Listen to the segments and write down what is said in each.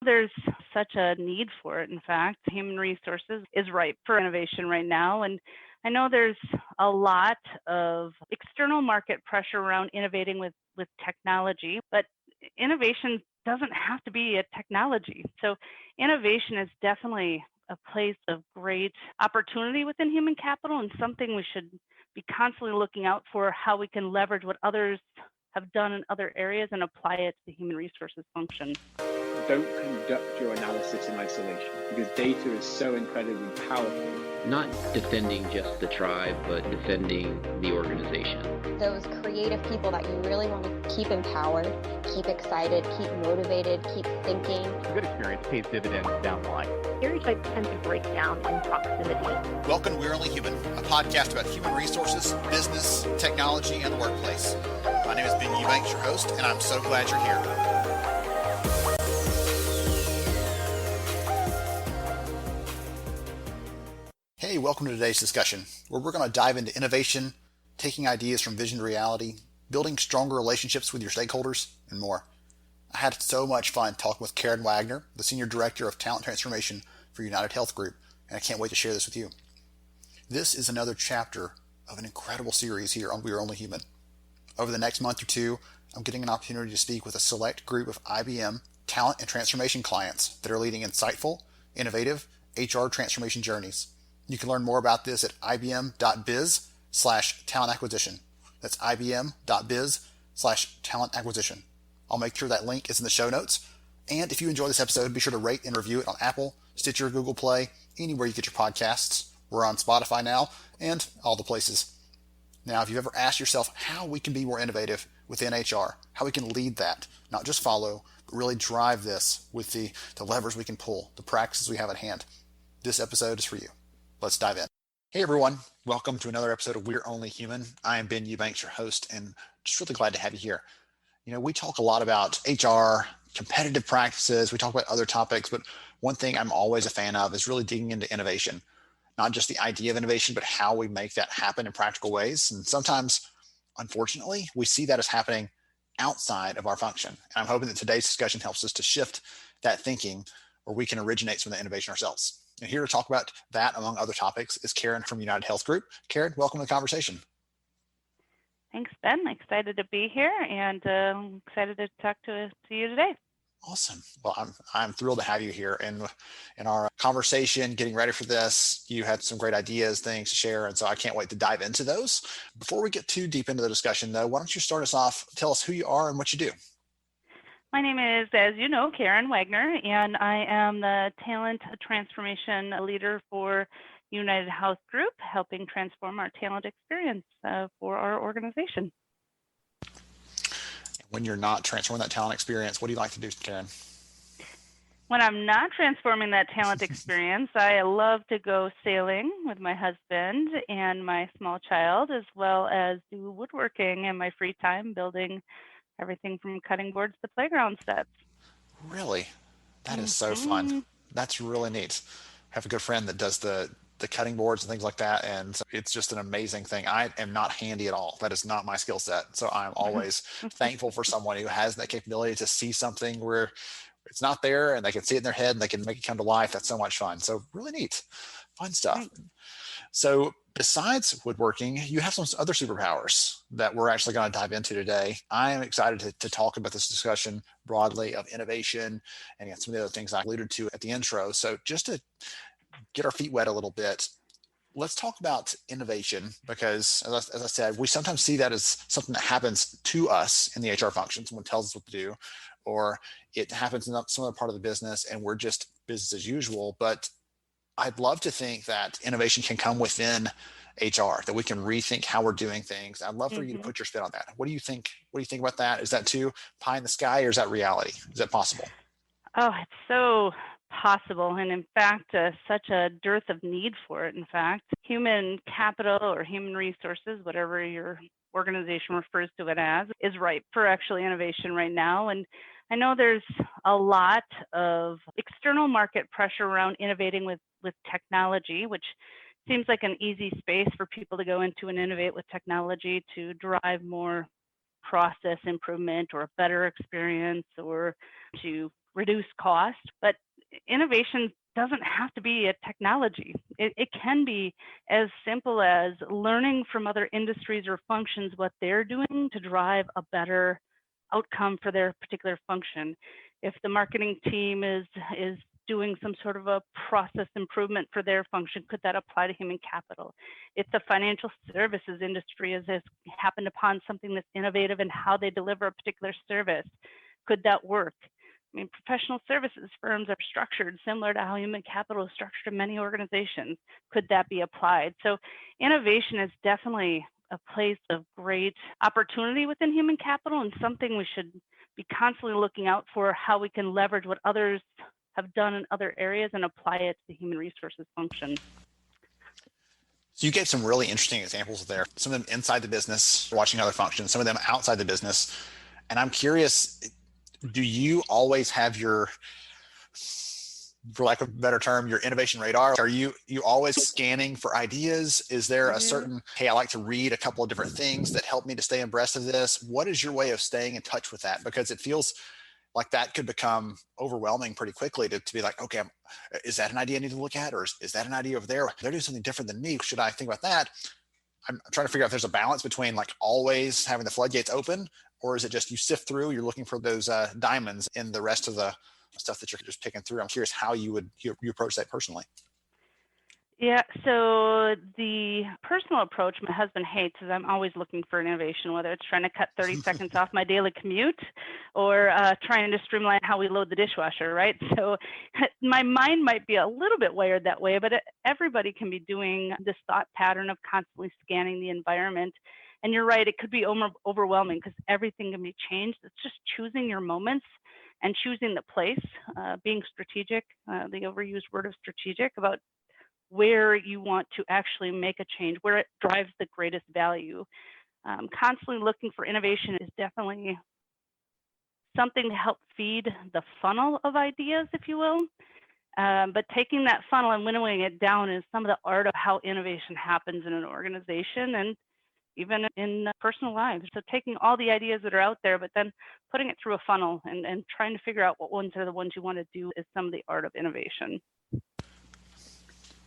There's such a need for it. In fact, human resources is ripe for innovation right now. And I know there's a lot of external market pressure around innovating with technology, but innovation doesn't have to be a technology. So innovation is definitely a place of great opportunity within human capital and something we should be constantly looking out for, how we can leverage what others have done in other areas and apply it to the human resources function. Don't conduct your analysis in isolation because data is so incredibly powerful. Not defending just the tribe, but defending the organization. Those creative people that you really want to keep empowered, keep excited, keep motivated, keep thinking. A good experience pays dividends down the line. Stereotypes tend to break down in proximity. Welcome to We're Only Human, a podcast about human resources, business, technology, and the workplace. My name is Ben Eubanks, your host, and I'm so glad you're here. Hey, welcome to today's discussion, where we're going to dive into innovation, taking ideas from vision to reality, building stronger relationships with your stakeholders, and more. I had so much fun talking with Karin Wagner, the Senior Director of Talent Transformation for UnitedHealth Group, and I can't wait to share this with you. This is another chapter of an incredible series here on We're Only Human. Over the next month or two, I'm getting an opportunity to speak with a select group of IBM talent and transformation clients that are leading insightful, innovative HR transformation journeys. You can learn more about this at ibm.biz/talent acquisition. That's ibm.biz/talent acquisition. I'll make sure that link is in the show notes. And if you enjoy this episode, be sure to rate and review it on Apple, Stitcher, Google Play, anywhere you get your podcasts. We're on Spotify now and all the places. Now, if you've ever asked yourself how we can be more innovative within HR, how we can lead that, not just follow, but really drive this with the levers we can pull, the practices we have at hand, this episode is for you. Let's dive in. Hey everyone, welcome to another episode of We're Only Human. I am Ben Eubanks, your host, and just really glad to have you here. You know, we talk a lot about HR, competitive practices, we talk about other topics, but one thing I'm always a fan of is really digging into innovation. Not just the idea of innovation, but how we make that happen in practical ways. And sometimes, unfortunately, we see that as happening outside of our function. And I'm hoping that today's discussion helps us to shift that thinking where we can originate some of the innovation ourselves. And here to talk about that, among other topics, is Karin from UnitedHealth Group. Karin, welcome to the conversation. Thanks, Ben. Excited to be here and excited to talk to you today. Awesome. Well, I'm thrilled to have you here in our conversation, getting ready for this. You had some great ideas, things to share, and so I can't wait to dive into those. Before we get too deep into the discussion, though, why don't you start us off, tell us who you are and what you do. My name is, as you know, Karin Wagner, and I am the talent transformation leader for UnitedHealth Group, helping transform our talent experience for our organization. When you're not transforming that talent experience, what do you like to do, Karin? When I'm not transforming that talent experience, I love to go sailing with my husband and my small child, as well as do woodworking in my free time, building everything from cutting boards to playground sets. Really? That is so fun. That's really neat. I have a good friend that does the cutting boards and things like that, and it's just an amazing thing. I am not handy at all. That is not my skill set. So I'm always thankful for someone who has that capability to see something where it's not there and they can see it in their head and they can make it come to life. That's so much fun. So really neat. Fun stuff. So besides woodworking, you have some other superpowers that we're actually going to dive into today. I am excited to talk about this discussion broadly of innovation and some of the other things I alluded to at the intro. So just to get our feet wet a little bit, let's talk about innovation because, as I said, we sometimes see that as something that happens to us in the HR function. Someone tells us what to do, or it happens in some other part of the business and we're just business as usual. But I'd love to think that innovation can come within HR, that we can rethink how we're doing things. I'd love for you to put your spin on that. What do you think? What do you think about that? Is that too pie in the sky or is that reality? Is that possible? Oh, it's so possible. And in fact, such a dearth of need for it. In fact, human capital or human resources, whatever your organization refers to it as, is ripe for actually innovation right now. And I know there's a lot of external market pressure around innovating with technology, which seems like an easy space for people to go into and innovate with technology to drive more process improvement or a better experience or to reduce cost. But innovation doesn't have to be a technology. It can be as simple as learning from other industries or functions what they're doing to drive a better outcome for their particular function. If the marketing team is doing some sort of a process improvement for their function, could that apply to human capital? If the financial services industry has happened upon something that's innovative in how they deliver a particular service, could that work? I mean, professional services firms are structured similar to how human capital is structured in many organizations. Could that be applied? So innovation is definitely a place of great opportunity within human capital, and something we should be constantly looking out for, how we can leverage what others have done in other areas and apply it to the human resources function. So you gave some really interesting examples there, some of them inside the business, watching other functions, some of them outside the business. And I'm curious, do you always have your, for lack of a better term, your innovation radar? Are you always scanning for ideas? Is there a certain, hey, I like to read a couple of different things that help me to stay abreast of this? What is your way of staying in touch with that? Because it feels like that could become overwhelming pretty quickly to be like, okay, is that an idea I need to look at? Or is that an idea over there? They're doing something different than me. Should I think about that? I'm trying to figure out if there's a balance between like always having the floodgates open, or is it just you sift through, you're looking for those diamonds in the rest of the stuff that you're just picking through? I'm curious how you approach that personally. Yeah, so the personal approach my husband hates is I'm always looking for an innovation, whether it's trying to cut 30 seconds off my daily commute or trying to streamline how we load the dishwasher, right? So my mind might be a little bit wired that way, but everybody can be doing this thought pattern of constantly scanning the environment. And you're right, it could be overwhelming because everything can be changed. It's just choosing your moments and choosing the place, being strategic, the overused word of strategic, about where you want to actually make a change, where it drives the greatest value. Constantly looking for innovation is definitely something to help feed the funnel of ideas, if you will. But taking that funnel and winnowing it down is some of the art of how innovation happens in an organization and even in personal lives. So taking all the ideas that are out there, but then putting it through a funnel and trying to figure out what ones are the ones you want to do is some of the art of innovation.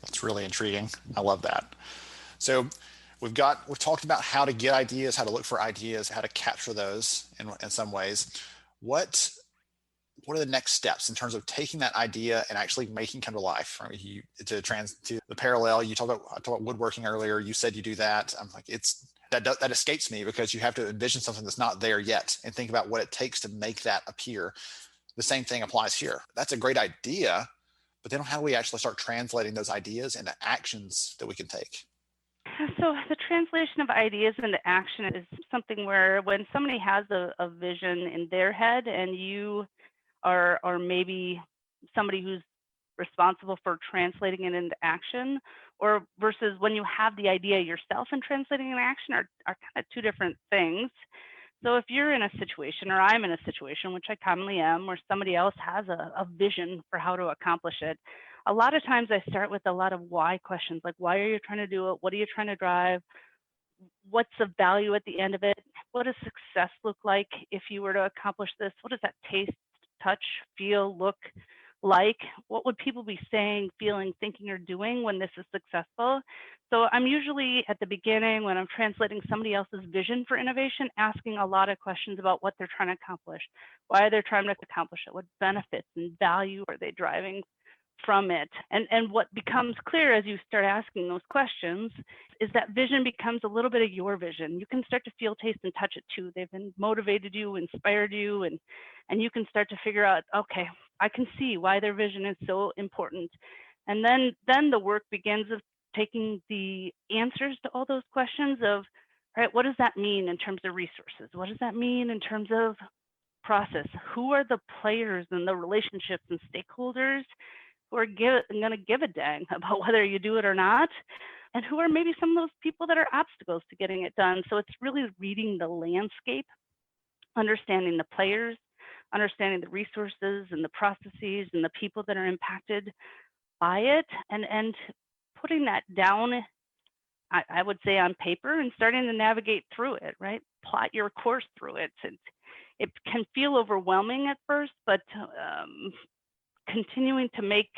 That's really intriguing. I love that. So we've talked about how to get ideas, how to look for ideas, how to capture those in some ways. What are the next steps in terms of taking that idea and actually making it come to life? I mean, to the parallel, I talked about woodworking earlier. You said you do that. I'm like, that escapes me because you have to envision something that's not there yet and think about what it takes to make that appear. The same thing applies here. That's a great idea, but then how do we actually start translating those ideas into actions that we can take? So the translation of ideas into action is something where when somebody has a vision in their head and you are maybe somebody who's responsible for translating it into action, or versus when you have the idea yourself and translating it into action are kind of two different things. So if you're in a situation, or I'm in a situation, which I commonly am, where somebody else has a vision for how to accomplish it, a lot of times I start with a lot of why questions, like why are you trying to do it? What are you trying to drive? What's the value at the end of it? What does success look like if you were to accomplish this? What does that taste, touch, feel, look like? What would people be saying, feeling, thinking, or doing when this is successful? So I'm usually at the beginning, when I'm translating somebody else's vision for innovation, asking a lot of questions about what they're trying to accomplish. Why are they trying to accomplish it? What benefits and value are they driving from it? And what becomes clear as you start asking those questions is that vision becomes a little bit of your vision. You can start to feel, taste, and touch it too. They've motivated you, inspired you, and you can start to figure out, okay, I can see why their vision is so important. And then the work begins of taking the answers to all those questions of, right, what does that mean in terms of resources? What does that mean in terms of process? Who are the players and the relationships and stakeholders who are going to give a dang about whether you do it or not? And who are maybe some of those people that are obstacles to getting it done? So it's really reading the landscape, understanding the players, understanding the resources and the processes and the people that are impacted by it, and putting that down, I would say, on paper and starting to navigate through it, right? Plot your course through it. And it can feel overwhelming at first, but continuing to make,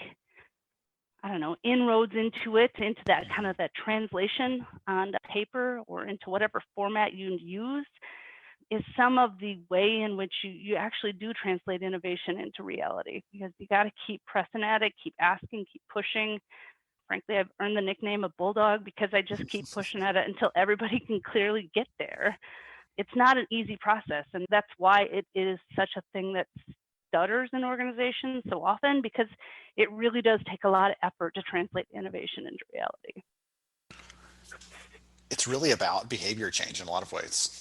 I don't know, inroads into it, into that kind of that translation on the paper or into whatever format you use, is some of the way in which you actually do translate innovation into reality, because you got to keep pressing at it, keep asking, keep pushing. Frankly, I've earned the nickname of Bulldog because I just keep pushing at it until everybody can clearly get there. It's not an easy process, and that's why it is such a thing that stutters in organizations so often, because it really does take a lot of effort to translate innovation into reality. It's really about behavior change in a lot of ways.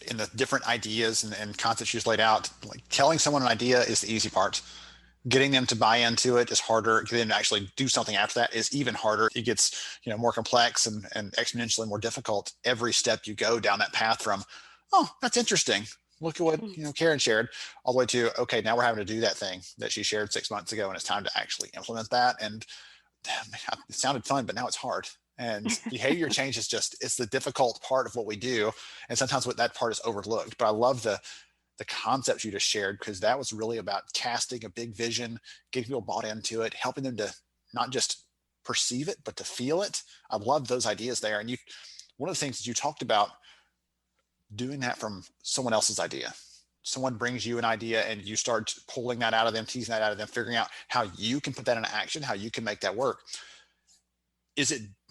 In the different ideas and concepts you just laid out, like telling someone an idea is the easy part. Getting them to buy into it is harder. Getting them to actually do something after that is even harder. It gets, more complex and exponentially more difficult every step you go down that path from, oh, that's interesting. Look at what Karin shared, all the way to, okay, now we're having to do that thing that she shared 6 months ago, and it's time to actually implement that. And it sounded fun, but now it's hard. And behavior change is it's the difficult part of what we do. And sometimes that part is overlooked. But I love the concepts you just shared, because that was really about casting a big vision, getting people bought into it, helping them to not just perceive it, but to feel it. I love those ideas there. And one of the things that you talked about, doing that from someone else's idea. Someone brings you an idea and you start pulling that out of them, teasing that out of them, figuring out how you can put that into action, how you can make that work. You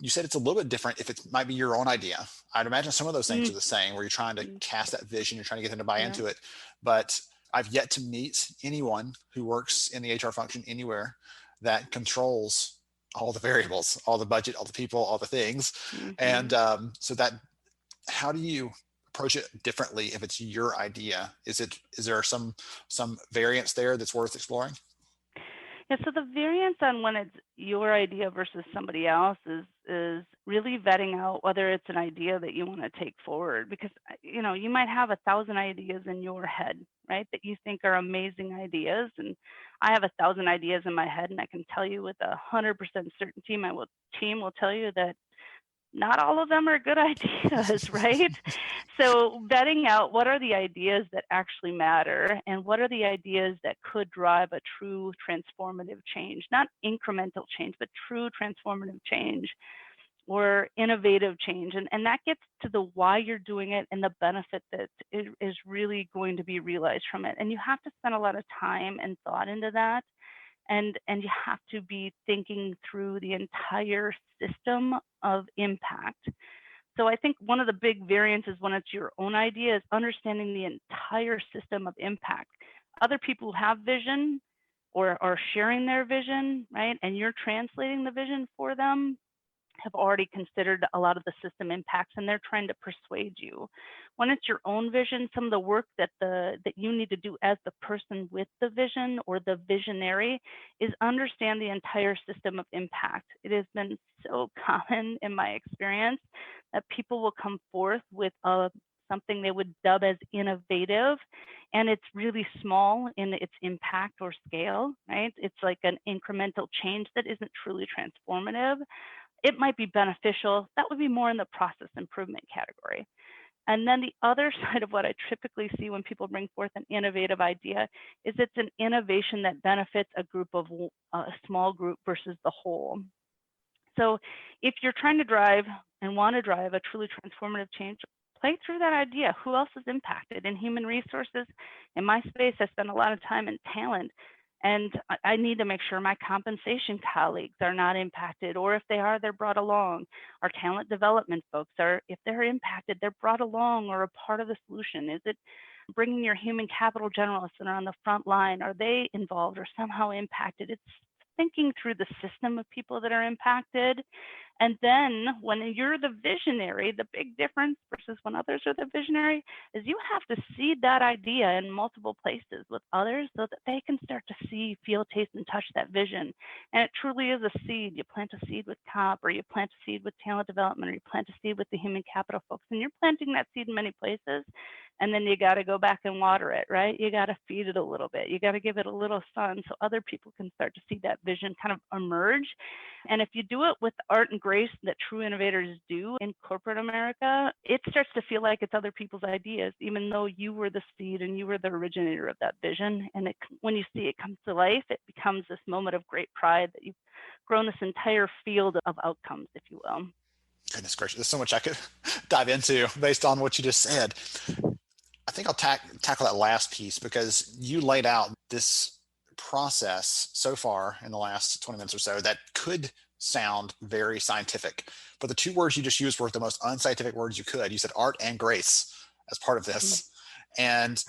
said it's a little bit different if it might be your own idea. I'd imagine some of those things are the same, where you're trying to cast that vision, you're trying to get them to buy into it. But I've yet to meet anyone who works in the HR function anywhere that controls all the variables, all the budget, all the people, all the things. And so how do you approach it differently if it's your idea? Is there some variance there that's worth exploring? Yeah, so the variance on when it's your idea versus somebody else is really vetting out whether it's an idea that you want to take forward, because you might have 1,000 ideas in your head, right, that you think are amazing ideas, and I have 1,000 ideas in my head, and I can tell you with 100% certainty, my team will tell you that not all of them are good ideas, right? So vetting out what are the ideas that actually matter, and what are the ideas that could drive a true transformative change, not incremental change, but true transformative change or innovative change. And that gets to the why you're doing it and the benefit that is really going to be realized from it. And you have to spend a lot of time and thought into that. And you have to be thinking through the entire system of impact. So I think one of the big variances when it's your own idea is understanding the entire system of impact. Other people who have vision or are sharing their vision, right, and you're translating the vision for them, have already considered a lot of the system impacts, and they're trying to persuade you. When it's your own vision, some of the work that you need to do as the person with the vision or the visionary is understand the entire system of impact. It has been so common in my experience that people will come forth with something they would dub as innovative, and it's really small in its impact or scale, right? It's like an incremental change that isn't truly transformative. It might be beneficial. That would be more in the process improvement category. And then the other side of what I typically see when people bring forth an innovative idea is it's an innovation that benefits a small group versus the whole. So if you're trying to drive and want to drive a truly transformative change, play through that idea. Who else is impacted? In human resources, in my space, I spend a lot of time in talent. And I need to make sure my compensation colleagues are not impacted, or if they are, they're brought along. Our talent development folks if they're impacted, they're brought along or a part of the solution. Is it bringing your human capital generalists that are on the front line? Are they involved or somehow impacted? It's thinking through the system of people that are impacted. And then when you're the visionary, the big difference versus when others are the visionary is you have to seed that idea in multiple places with others so that they can start to see, feel, taste, and touch that vision. And it truly is a seed. You plant a seed with comp, or you plant a seed with talent development, or you plant a seed with the human capital folks. And you're planting that seed in many places. and then you got to go back and water it, right? You got to feed it a little bit. You got to give it a little sun so other people can start to see that vision kind of emerge. And if you do it with art and grace that true innovators do in corporate America, it starts to feel like it's other people's ideas, even though you were the seed and you were the originator of that vision. And when you see it come to life, it becomes this moment of great pride that you've grown this entire field of outcomes, if you will. Goodness gracious, there's so much I could dive into based on what you just said. I think I'll tackle that last piece because you laid out this process so far in the last 20 minutes or so that could sound very scientific, but the two words you just used were the most unscientific words you could. You said art and grace as part of this. And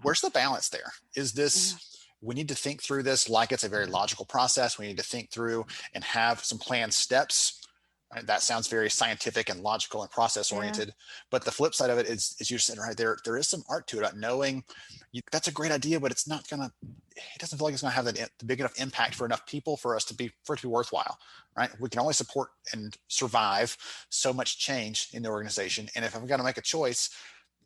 where's the balance there? Is this, we need to think through this like it's a very logical process. We need to think through and have some planned steps. Right? That sounds very scientific and logical and process oriented. But the flip side of it is you said right there, there is some art to it, knowing that's a great idea, but it's not gonna, it doesn't feel like it's gonna have the big enough impact for enough people for it to be worthwhile, right? We can only support and survive so much change in the organization. And if I'm gonna make a choice,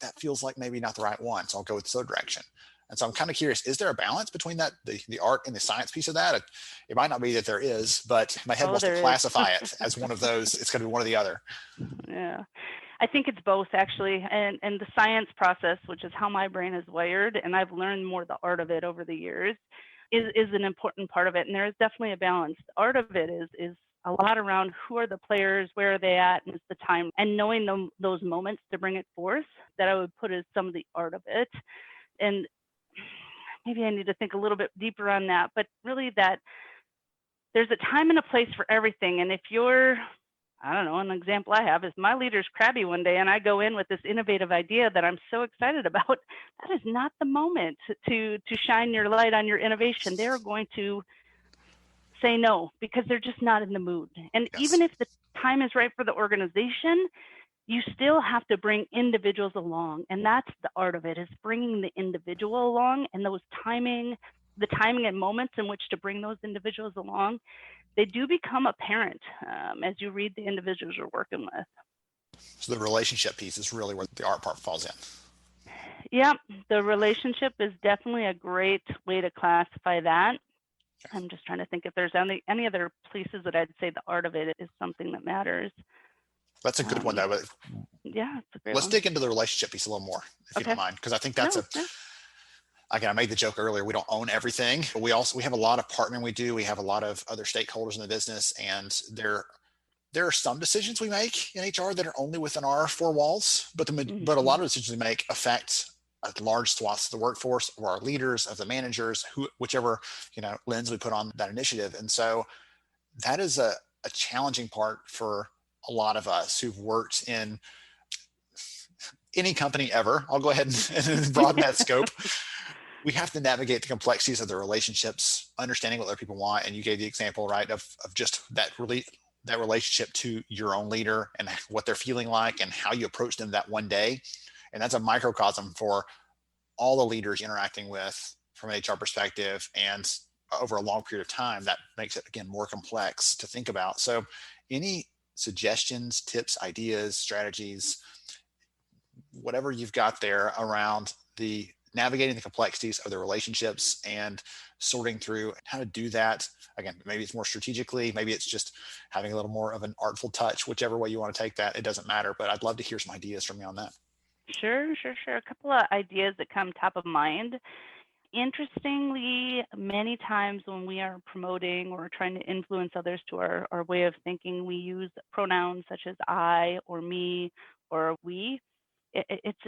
that feels like maybe not the right one. So I'll go with this other direction. And so I'm kind of curious, is there a balance between that, the art and the science piece of that? It might not be that there is, but my head wants to classify it as one of those. It's going to be one or the other. Yeah, I think it's both actually. And the science process, which is how my brain is wired, and I've learned more the art of it over the years, is an important part of it. And there is definitely a balance. The art of it is a lot around who are the players, where are they at, and it's the time, and knowing those moments to bring it forth, that I would put as some of the art of it. And maybe I need to think a little bit deeper on that, but really that there's a time and a place for everything. And if you're, I don't know, an example I have is my leader's crabby one day and I go in with this innovative idea that I'm so excited about, that is not the moment to shine your light on your innovation. They're going to say no because they're just not in the mood. And even if the time is right for the organization, you still have to bring individuals along. And that's the art of it, is bringing the individual along, and the timing and moments in which to bring those individuals along, they do become apparent as you read the individuals you're working with. So the relationship piece is really where the art part falls in. Yeah, the relationship is definitely a great way to classify that. I'm just trying to think if there's any other places that I'd say the art of it is something that matters. That's a good one, though. But yeah, it's a great let's one. dig into the relationship piece a little more, if you don't mind, because I think that's again, I made the joke earlier, we don't own everything, but we have a lot of partnering we do. We have a lot of other stakeholders in the business, and there are some decisions we make in HR that are only within our four walls, but but a lot of decisions we make affect a large swaths of the workforce, or our leaders, of the managers, whichever lens we put on that initiative. And so that is a challenging part for a lot of us who've worked in any company ever. I'll go ahead and broaden that scope. We have to navigate the complexities of the relationships, understanding what other people want. And you gave the example, right, of just that relationship to your own leader and what they're feeling like and how you approach them that one day. And that's a microcosm for all the leaders interacting with from an HR perspective. And over a long period of time, that makes it, again, more complex to think about. So any suggestions, tips, ideas, strategies, whatever you've got there around the navigating the complexities of the relationships and sorting through how to do that. Again, maybe it's more strategically, maybe it's just having a little more of an artful touch, whichever way you want to take that, it doesn't matter, but I'd love to hear some ideas from you on that. Sure. A couple of ideas that come top of mind. Interestingly, many times when we are promoting or trying to influence others to our way of thinking, we use pronouns such as I or me or we. It's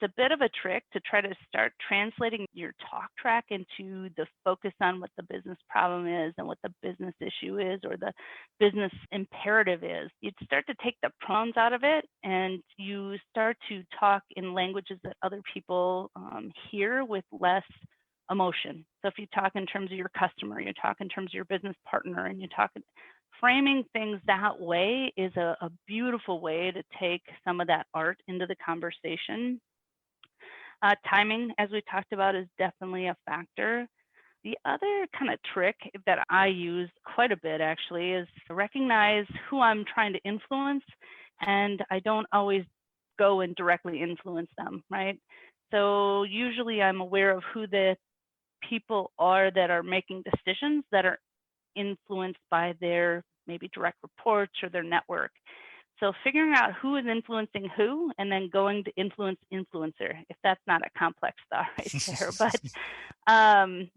a bit of a trick to try to start translating your talk track into the focus on what the business problem is and what the business issue is or the business imperative is. You'd start to take the pronouns out of it and you start to talk in languages that other people hear with less emotion. So if you talk in terms of your customer, you talk in terms of your business partner, and you talk, framing things that way is a beautiful way to take some of that art into the conversation. Timing, as we talked about, is definitely a factor. The other kind of trick that I use quite a bit actually is to recognize who I'm trying to influence, and I don't always go and directly influence them, right? So usually I'm aware of who the people are that are making decisions that are influenced by their maybe direct reports or their network. So figuring out who is influencing who, and then going to influence influencer, if that's not a complex thought right there. But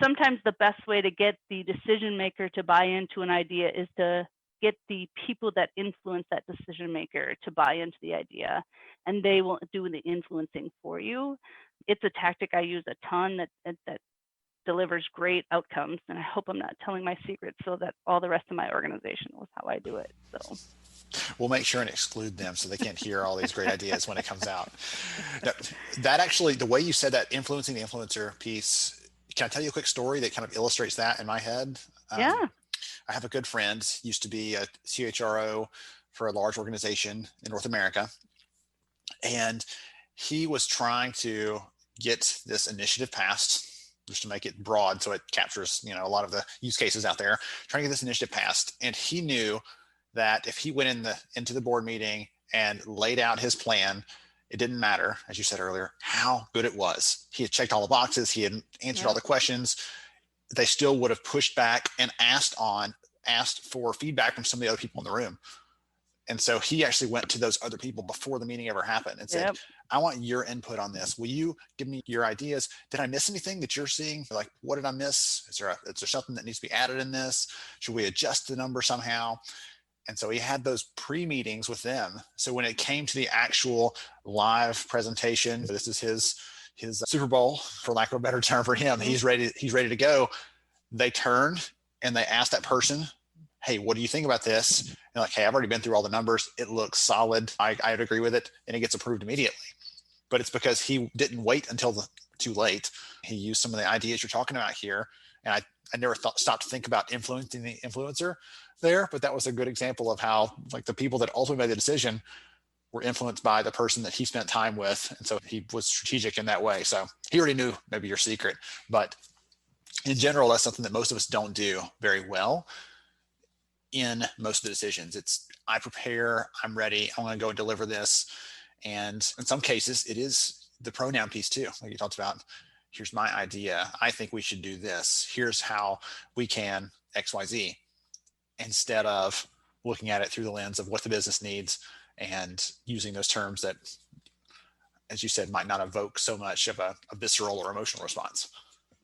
sometimes the best way to get the decision maker to buy into an idea is to get the people that influence that decision maker to buy into the idea, and they will do the influencing for you. It's a tactic I use a ton that delivers great outcomes, and I hope I'm not telling my secrets so that all the rest of my organization knows how I do it. So we'll make sure and exclude them so they can't hear all these great ideas when it comes out. Now, that actually, the way you said that, influencing the influencer piece, can I tell you a quick story that kind of illustrates that in my head? Yeah. I have a good friend, used to be a CHRO for a large organization in North America. And he was trying to get this initiative passed, just to make it broad so it captures, a lot of the use cases out there, trying to get this initiative passed. And he knew that if he went into the board meeting and laid out his plan, it didn't matter, as you said earlier, how good it was. He had checked all the boxes, he had answered all the questions. They still would have pushed back and asked for feedback from some of the other people in the room. And so he actually went to those other people before the meeting ever happened and said, I want your input on this. Will you give me your ideas? Did I miss anything that you're seeing? Like, what did I miss? Is there something that needs to be added in this? Should we adjust the number somehow? And so he had those pre-meetings with them. So when it came to the actual live presentation, this is his Super Bowl, for lack of a better term for him, he's ready to go. They turned and they asked that person, hey, what do you think about this? And like, hey, I've already been through all the numbers. It looks solid. I'd agree with it. And it gets approved immediately. But it's because he didn't wait until too late. He used some of the ideas you're talking about here. And I never stopped to think about influencing the influencer there, but that was a good example of how, like, the people that ultimately made the decision were influenced by the person that he spent time with. And so he was strategic in that way. So he already knew maybe your secret, but in general, that's something that most of us don't do very well in most of the decisions. It's, I prepare, I'm ready, I want to go and deliver this. And in some cases, it is the pronoun piece too. Like you talked about, here's my idea. I think we should do this. Here's how we can XYZ, instead of looking at it through the lens of what the business needs and using those terms that, as you said, might not evoke so much of a visceral or emotional response.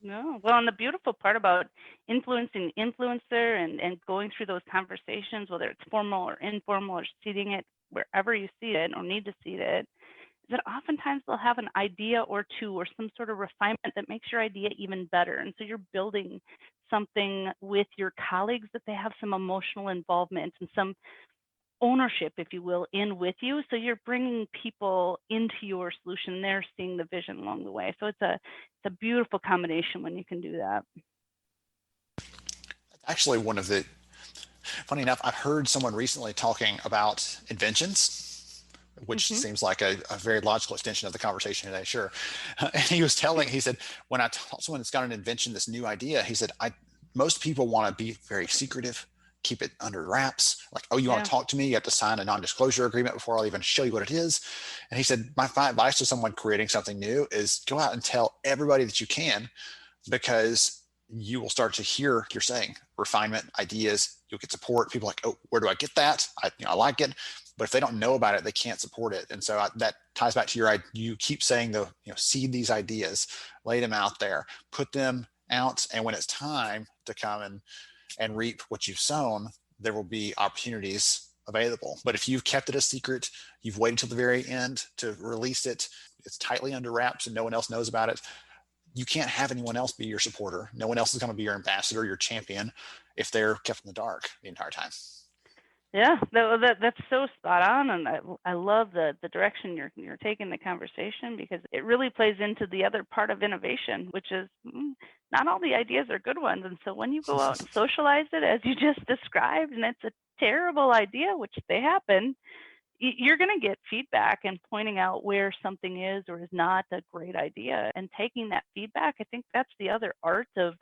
No. Well, and the beautiful part about influencing the influencer and going through those conversations, whether it's formal or informal or seeding it wherever you see it or need to seed it, is that oftentimes they'll have an idea or two or some sort of refinement that makes your idea even better. And so you're building something with your colleagues that they have some emotional involvement and some ownership, if you will, in with you. So you're bringing people into your solution. They're seeing the vision along the way. So it's a beautiful combination when you can do that. Actually, funny enough, I've heard someone recently talking about inventions, which seems like a very logical extension of the conversation today, sure. And he said, when I tell someone that's got an invention, this new idea, he said, most people want to be very secretive, keep it under wraps. Like, oh, you want to talk to me? You have to sign a non-disclosure agreement before I'll even show you what it is. And he said, my advice to someone creating something new is go out and tell everybody that you can, because you will start to hear, you're saying, refinement, ideas, you'll get support. People are like, oh, where do I get that? I like it. But if they don't know about it, they can't support it. And so that ties back to you keep saying, seed these ideas, lay them out there, put them out. And when it's time to come and reap what you've sown, there will be opportunities available. But if you've kept it a secret, you've waited till the very end to release it, it's tightly under wraps and no one else knows about it, you can't have anyone else be your supporter. No one else is going to be your ambassador, your champion, if they're kept in the dark the entire time. Yeah, that's so spot on, and I love the direction you're taking the conversation, because it really plays into the other part of innovation, which is not all the ideas are good ones. And so when you go out and socialize it, as you just described, and it's a terrible idea, which they happen, you're going to get feedback and pointing out where something is or is not a great idea, and taking that feedback. I think that's the other art of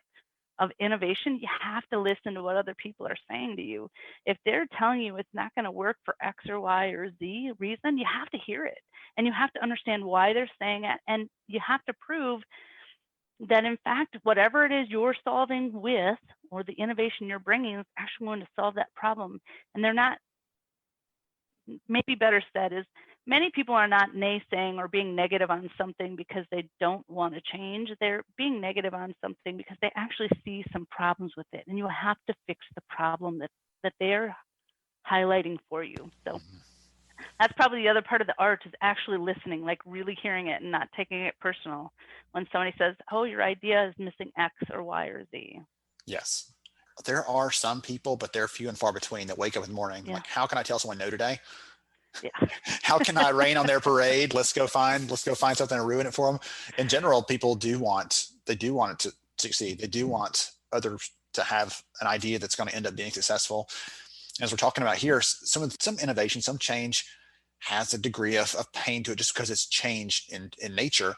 of innovation, you have to listen to what other people are saying to you. If they're telling you it's not going to work for X or Y or Z reason, you have to hear it. And you have to understand why they're saying it. And you have to prove that, in fact, whatever it is you're solving with, or the innovation you're bringing, is actually going to solve that problem. And they're not, maybe better said is, many people are not naysaying or being negative on something because they don't want to change. They're being negative on something because they actually see some problems with it. And you have to fix the problem that they're highlighting for you. So that's probably the other part of the art, is actually listening, like really hearing it and not taking it personal when somebody says, oh, your idea is missing X or Y or Z. Yes. There are some people, but they're few and far between, that wake up in the morning like, how can I tell someone no today? Yeah. How can I rain on their parade? Let's go find something and ruin it for them. In general, people do want it to succeed. They do want others to have an idea that's going to end up being successful. As we're talking about here, some innovation, some change has a degree of pain to it just because it's change in nature.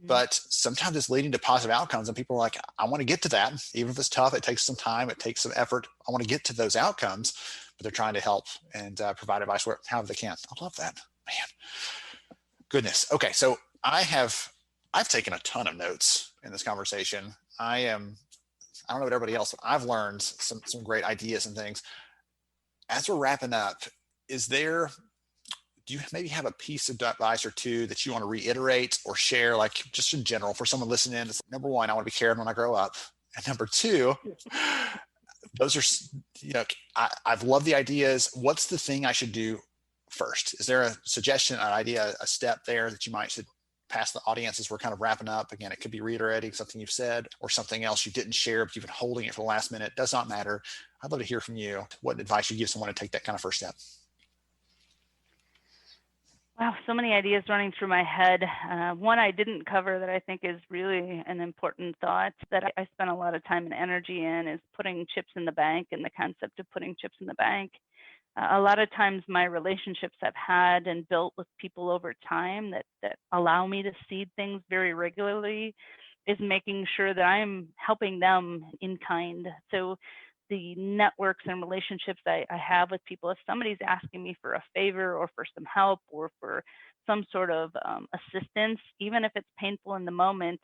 But sometimes it's leading to positive outcomes, and people are like, I want to get to that. Even if it's tough, it takes some time, it takes some effort. I want to get to those outcomes, but they're trying to help and provide advice however they can. I love that, man. Goodness. Okay. So I've taken a ton of notes in this conversation. I don't know about everybody else, but I've learned some great ideas and things. As we're wrapping up, do you maybe have a piece of advice or two that you want to reiterate or share, like just in general, for someone listening? It's number one, I want to be Karin when I grow up. And number two, those are, I've loved the ideas. What's the thing I should do first? Is there a suggestion, an idea, a step there that you should pass the audience as we're kind of wrapping up? Again, it could be reiterating something you've said or something else you didn't share, but you've been holding it for the last minute. Does not matter. I'd love to hear from you. What advice you give someone to take that kind of first step? Wow, so many ideas running through my head. One I didn't cover that I think is really an important thought that I spent a lot of time and energy in is putting chips in the bank, and the concept of putting chips in the bank. A lot of times my relationships I've had and built with people over time that allow me to seed things very regularly is making sure that I'm helping them in kind. So the networks and relationships I have with people, if somebody's asking me for a favor or for some help or for some sort of assistance, even if it's painful in the moment,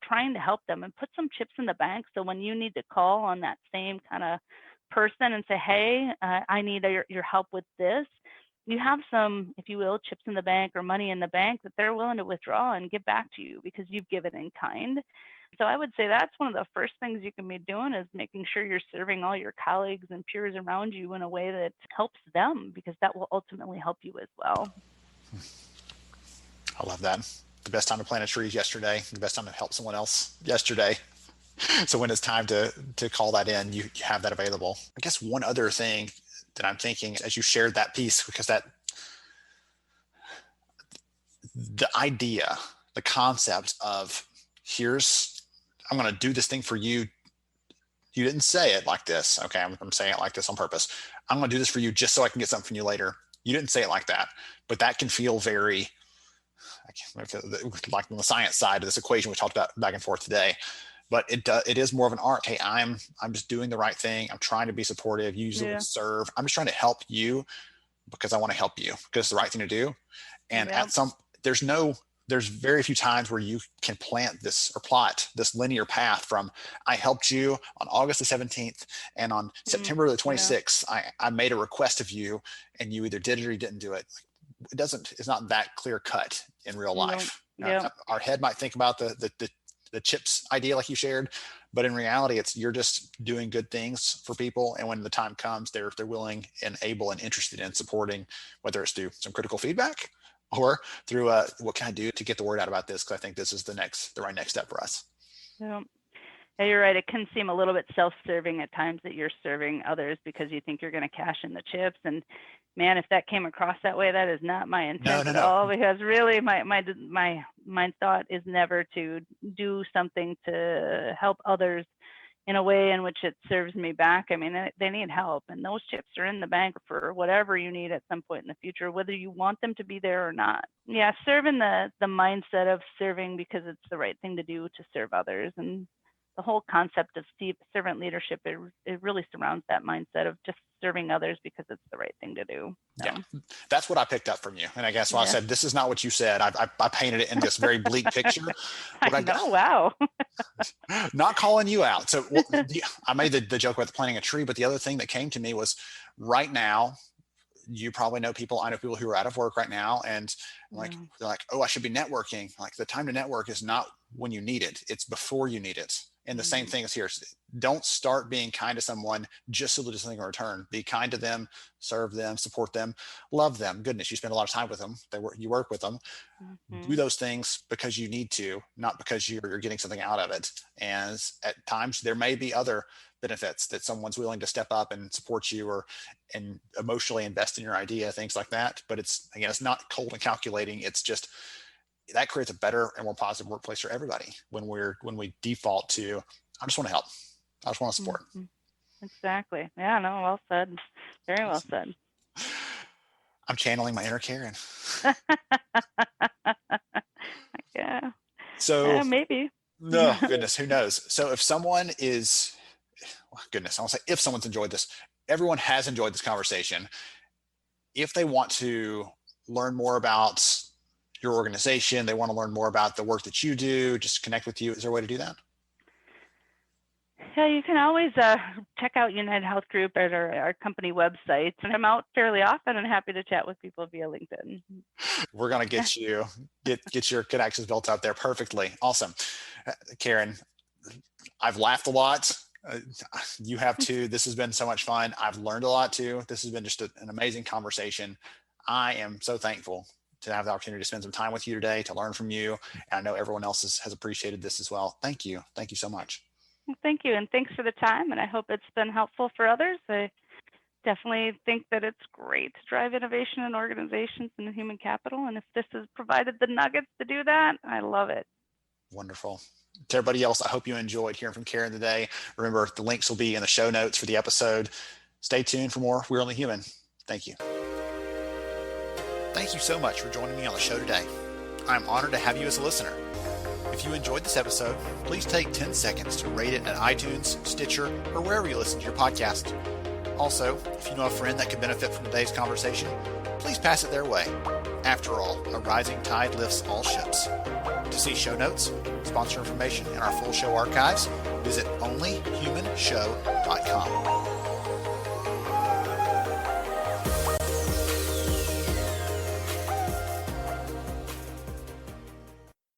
trying to help them and put some chips in the bank. So when you need to call on that same kind of person and say, hey, I need your help with this, you have some, if you will, chips in the bank or money in the bank that they're willing to withdraw and give back to you because you've given in kind. So I would say that's one of the first things you can be doing, is making sure you're serving all your colleagues and peers around you in a way that helps them, because that will ultimately help you as well. I love that. The best time to plant a tree is yesterday. The best time to help someone else yesterday. So when it's time to call that in, you have that available. I guess one other thing that I'm thinking as you shared that piece, because the idea, the concept of I'm going to do this thing for you. You didn't say it like this. Okay. I'm saying it like this on purpose. I'm going to do this for you just so I can get something from you later. You didn't say it like that, but that can feel very, like on the science side of this equation we talked about back and forth today. But it is more of an art. Hey, I'm just doing the right thing. I'm trying to be supportive, use the word serve. I'm just trying to help you because I want to help you, because it's the right thing to do. And there's very few times where you can plant this or plot this linear path from I helped you on August the 17th and on September the 26th, I made a request of you and you either did it or you didn't do it. It's not that clear cut in real life. Our head might think about the chips idea like you shared, but in reality, you're just doing good things for people. And when the time comes, they're willing and able and interested in supporting, whether it's through some critical feedback or through what can I do to get the word out about this? Because I think this is the right next step for us. Yeah, you're right. It can seem a little bit self-serving at times that you're serving others because you think you're going to cash in the chips. And man, if that came across that way, that is not my intent at all. Because really, my thought is never to do something to help others in a way in which it serves me back. I mean, they need help, and those chips are in the bank for whatever you need at some point in the future, whether you want them to be there or not. Yeah, serve in the mindset of serving because it's the right thing to do to serve others. And the whole concept of servant leadership, it really surrounds that mindset of just serving others because it's the right thing to do. So. Yeah, that's what I picked up from you. And I guess why I said, this is not what you said. I painted it in this very bleak picture. I know, wow. Not calling you out. So I made the joke about planting a tree, but the other thing that came to me was right now, you probably know people, I know people who are out of work right now, and they're like, oh, I should be networking. Like, the time to network is not when you need it, it's before you need it. And the same thing is here. Don't start being kind to someone just so they'll do something in return. Be kind to them, serve them, support them, love them. Goodness, you spend a lot of time with them. You work with them. Do those things because you need to, not because you're getting something out of it. And at times there may be other benefits that someone's willing to step up and support you and emotionally invest in your idea, things like that. But it's not cold and calculating. It's just, that creates a better and more positive workplace for everybody when we default to, I just want to help. I just want to support. Exactly. Yeah, no, well said. Very well said. I'm channeling my inner Karin. Yeah. So maybe. No, goodness, who knows? So if someone is, goodness, I won't say if someone's enjoyed this, everyone has enjoyed this conversation. If they want to learn more about your organization, they want to learn more about the work that you do, just connect with you, is there a way to do that? Yeah, you can always check out UnitedHealth Group at our company website. And I'm out fairly often and happy to chat with people via LinkedIn. We're going to get you, get your connections built out there perfectly. Awesome. Karin, I've laughed a lot. You have too. This has been so much fun. I've learned a lot too. This has been just an amazing conversation. I am so thankful to have the opportunity to spend some time with you today, to learn from you. And I know everyone else has appreciated this as well. Thank you. Thank you so much. Thank you. And thanks for the time. And I hope it's been helpful for others. I definitely think that it's great to drive innovation in organizations and in human capital. And if this has provided the nuggets to do that, I love it. Wonderful. To everybody else, I hope you enjoyed hearing from Karin today. Remember, the links will be in the show notes for the episode. Stay tuned for more We're Only Human. Thank you. Thank you so much for joining me on the show today. I'm honored to have you as a listener. If you enjoyed this episode, please take 10 seconds to rate it at iTunes, Stitcher, or wherever you listen to your podcast. Also, if you know a friend that could benefit from today's conversation, please pass it their way. After all, a rising tide lifts all ships. To see show notes, sponsor information, and our full show archives, visit onlyhumanshow.com.